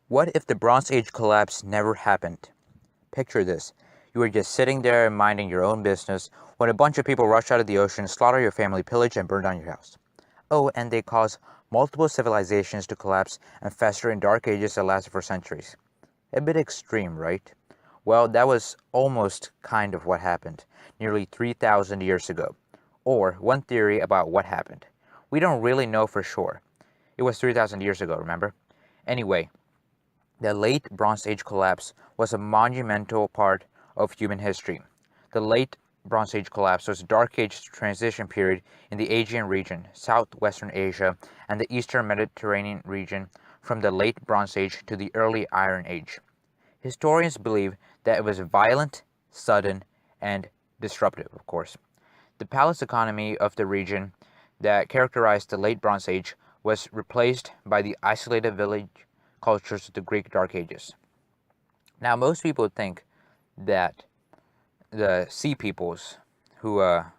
What if the Bronze Age collapse never happened? Picture this. You were just sitting there minding your own business when a bunch of people rush out of the ocean, slaughter your family, pillage, and burn down your house. Oh, and they cause multiple civilizations to collapse and fester in dark ages that lasted for centuries. A bit extreme, right? Well, that was almost kind of what happened nearly 3,000 years ago. Or one theory about what happened. We don't really know for sure. It was 3,000 years ago, remember? Anyway, the late Bronze Age collapse was a monumental part of human history. The late Bronze Age collapse was a Dark Age transition period in the Aegean region, southwestern Asia, and the eastern Mediterranean region from the late Bronze Age to the early Iron Age. Historians believe that it was violent, sudden, and disruptive, of course. The palace economy of the region that characterized the late Bronze Age was replaced by the isolated village cultures of the Greek Dark Ages. Now, most people think that the sea peoples, who are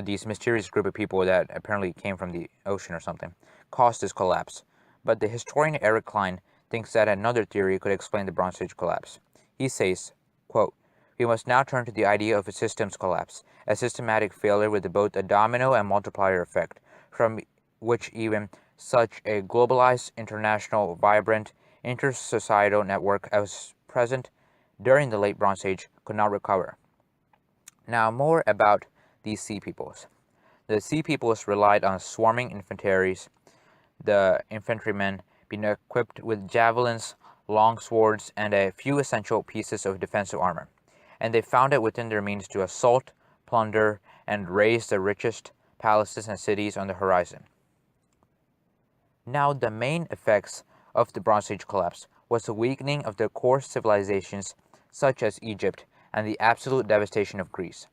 these mysterious group of people that apparently came from the ocean or something, caused this collapse. But the historian Eric Klein thinks that another theory could explain the Bronze Age collapse. He says, quote, "We must now turn to the idea of a systems collapse, a systematic failure with both a domino and multiplier effect, from which even such a globalized, international, vibrant, intersocietal network as present during the late Bronze Age could not recover." Now, more about these sea peoples. The sea peoples relied on swarming infantries, the infantrymen being equipped with javelins, long swords, and a few essential pieces of defensive armor, and they found it within their means to assault, plunder, and raze the richest palaces and cities on the horizon. Now, the main effects of the Bronze Age collapse was the weakening of the core civilizations such as Egypt and the absolute devastation of Greece.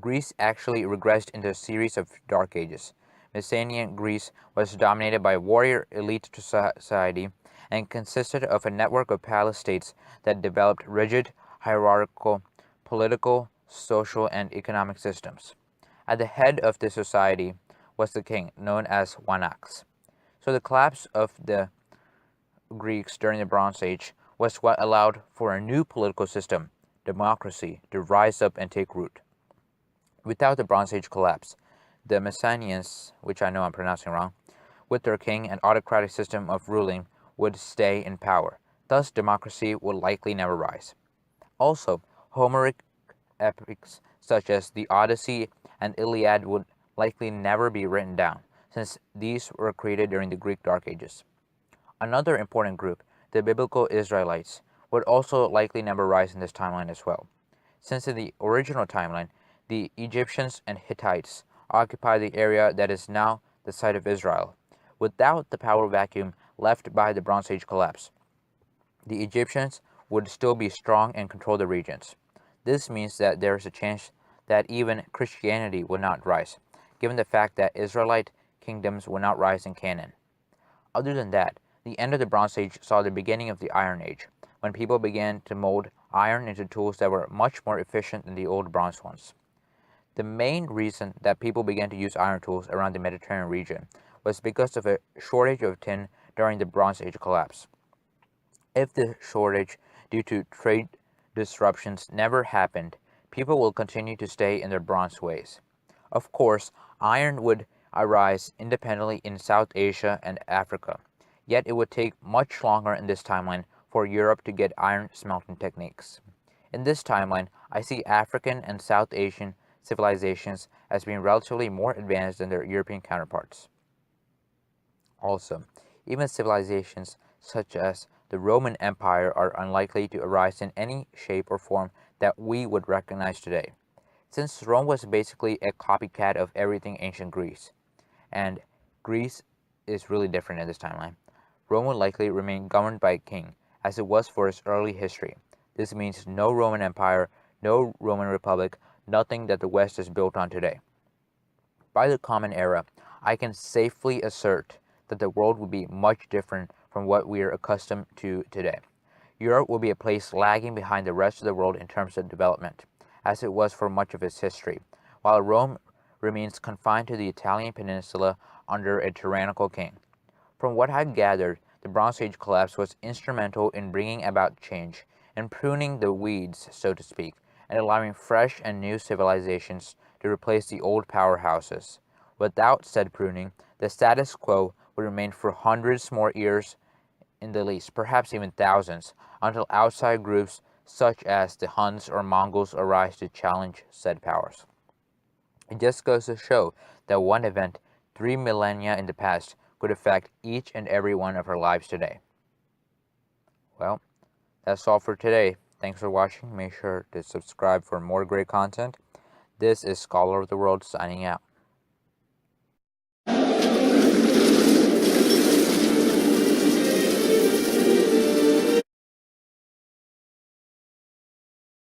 Greece actually regressed into a series of dark ages. Mycenaean Greece was dominated by a warrior elite society and consisted of a network of palace states that developed rigid, hierarchical, political, social, and economic systems. At the head of this society was the king, known as Wanax. So the collapse of the Greeks during the Bronze Age was what allowed for a new political system, democracy, to rise up and take root. Without the Bronze Age collapse, the Mycenaeans, which I know I'm pronouncing wrong, with their king and autocratic system of ruling, would stay in power. Thus, democracy would likely never rise. Also, Homeric epics such as the Odyssey and Iliad would likely never be written down, since these were created during the Greek Dark Ages. Another important group, the biblical Israelites, would also likely never rise in this timeline as well, since in the original timeline, the Egyptians and Hittites occupied the area that is now the site of Israel, without the power vacuum left by the Bronze Age collapse. The Egyptians would still be strong and control the regions. This means that there is a chance that even Christianity would not rise, given the fact that Israelite kingdoms would not rise in Canaan. Other than that, the end of the Bronze Age saw the beginning of the Iron Age, when people began to mold iron into tools that were much more efficient than the old bronze ones. The main reason that people began to use iron tools around the Mediterranean region was because of a shortage of tin during the Bronze Age collapse. If the shortage due to trade disruptions never happened, people will continue to stay in their bronze ways. Of course, iron would arise independently in South Asia and Africa, yet it would take much longer in this timeline for Europe to get iron smelting techniques. In this timeline, I see African and South Asian civilizations as being relatively more advanced than their European counterparts. Also, even civilizations such as the Roman Empire are unlikely to arise in any shape or form that we would recognize today, since Rome was basically a copycat of everything ancient Greece, and Greece is really different in this timeline. Rome would likely remain governed by a king, as it was for its early history. This means no Roman Empire, no Roman Republic, nothing that the West is built on today. By the Common Era, I can safely assert that the world would be much different from what we are accustomed to today. Europe will be a place lagging behind the rest of the world in terms of development, as it was for much of its history, while Rome remains confined to the Italian peninsula under a tyrannical king. From what I've gathered, the Bronze Age collapse was instrumental in bringing about change and pruning the weeds, so to speak, and allowing fresh and new civilizations to replace the old powerhouses. Without said pruning, the status quo would remain for hundreds more years in the least, perhaps even thousands, until outside groups such as the Huns or Mongols arise to challenge said powers. It just goes to show that one event 3 millennia in the past could affect each and every one of our lives today. Well, that's all for today. Thanks for watching. Make sure to subscribe for more great content. This is Scholar of the World signing out.